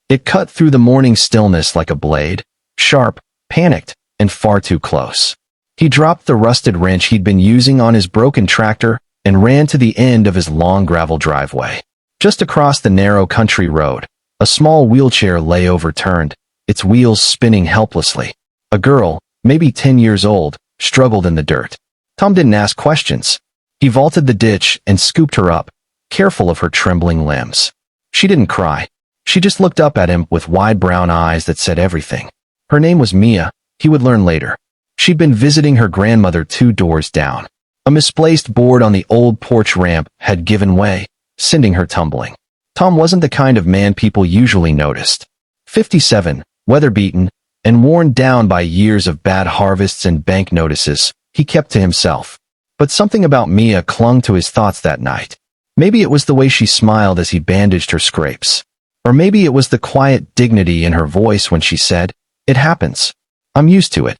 It cut through the morning stillness like a blade, sharp, panicked, and far too close. He dropped the rusted wrench he'd been using on his broken tractor and ran to the end of his long gravel driveway. Just across the narrow country road, a small wheelchair lay overturned, its wheels spinning helplessly. A girl, maybe 10 years old, struggled in the dirt. Tom didn't ask questions. He vaulted the ditch and scooped her up, careful of her trembling limbs. She didn't cry. She just looked up at him with wide brown eyes that said everything. Her name was Mia, he would learn later. She'd been visiting her grandmother 2 doors down. A misplaced board on the old porch ramp had given way, sending her tumbling. Tom wasn't the kind of man people usually noticed. 57, weather-beaten, and worn down by years of bad harvests and bank notices, he kept to himself. But something about Mia clung to his thoughts that night. Maybe it was the way she smiled as he bandaged her scrapes. Or maybe it was the quiet dignity in her voice when she said, "It happens. I'm used to it."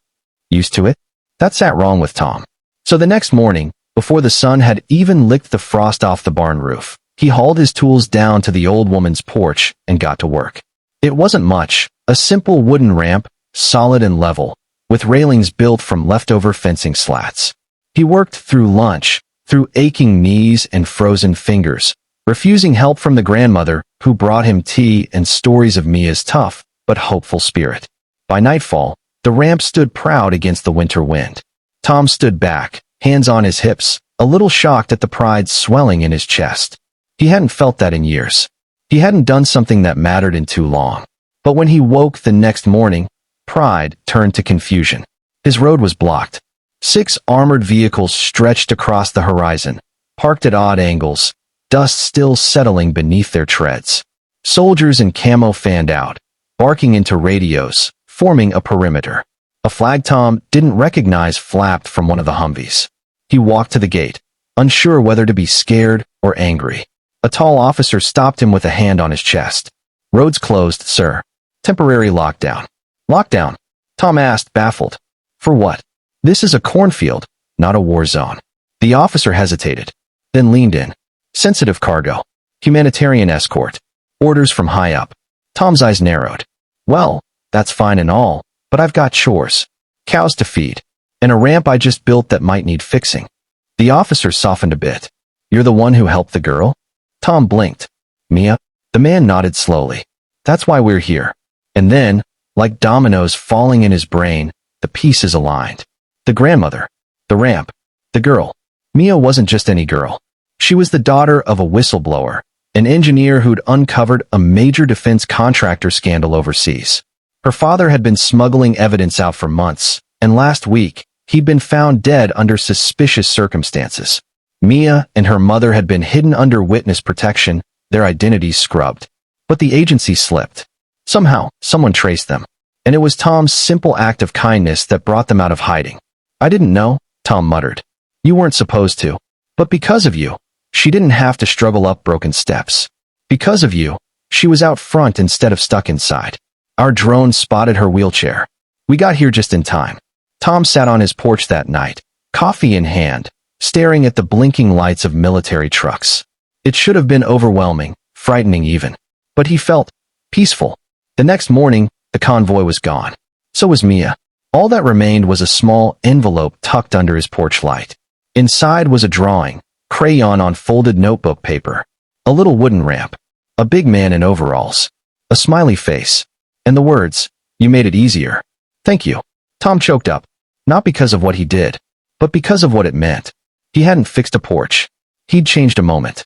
Used to it? That sat wrong with Tom. So the next morning, before the sun had even licked the frost off the barn roof, he hauled his tools down to the old woman's porch and got to work. It wasn't much, a simple wooden ramp, solid and level, with railings built from leftover fencing slats. He worked through lunch, through aching knees and frozen fingers, refusing help from the grandmother who brought him tea and stories of Mia's tough but hopeful spirit. By nightfall, the ramp stood proud against the winter wind. Tom stood back, hands on his hips, a little shocked at the pride swelling in his chest. He hadn't felt that in years. He hadn't done something that mattered in too long. But when he woke the next morning, pride turned to confusion. His road was blocked. 6 armored vehicles stretched across the horizon, parked at odd angles, dust still settling beneath their treads. Soldiers in camo fanned out, barking into radios, forming a perimeter. A flag Tom didn't recognize flapped from one of the Humvees. He walked to the gate, unsure whether to be scared or angry. A tall officer stopped him with a hand on his chest. "Roads closed, sir. Temporary lockdown." "Lockdown?" Tom asked, baffled. "For what?" "This is a cornfield, not a war zone." The officer hesitated, then leaned in. "Sensitive cargo. Humanitarian escort. Orders from high up." Tom's eyes narrowed. "Well, that's fine and all, but I've got chores. Cows to feed. And a ramp I just built that might need fixing." The officer softened a bit. "You're the one who helped the girl?" Tom blinked. "Mia?" The man nodded slowly. "That's why we're here." And then, like dominoes falling in his brain, the pieces aligned. The grandmother. The ramp. The girl. Mia wasn't just any girl. She was the daughter of a whistleblower, an engineer who'd uncovered a major defense contractor scandal overseas. Her father had been smuggling evidence out for months, and last week, he'd been found dead under suspicious circumstances. Mia and her mother had been hidden under witness protection, their identities scrubbed. But the agency slipped. Somehow, someone traced them. And it was Tom's simple act of kindness that brought them out of hiding. "I didn't know," Tom muttered. "You weren't supposed to. But because of you, she didn't have to struggle up broken steps. Because of you, she was out front instead of stuck inside. Our drone spotted her wheelchair. We got here just in time." Tom sat on his porch that night, coffee in hand, staring at the blinking lights of military trucks. It should have been overwhelming, frightening even. But he felt peaceful. The next morning, the convoy was gone. So was Mia. All that remained was a small envelope tucked under his porch light. Inside was a drawing, crayon on folded notebook paper, a little wooden ramp, a big man in overalls, a smiley face, and the words, "You made it easier. Thank you." Tom choked up, not because of what he did, but because of what it meant. He hadn't fixed a porch. He'd changed a moment.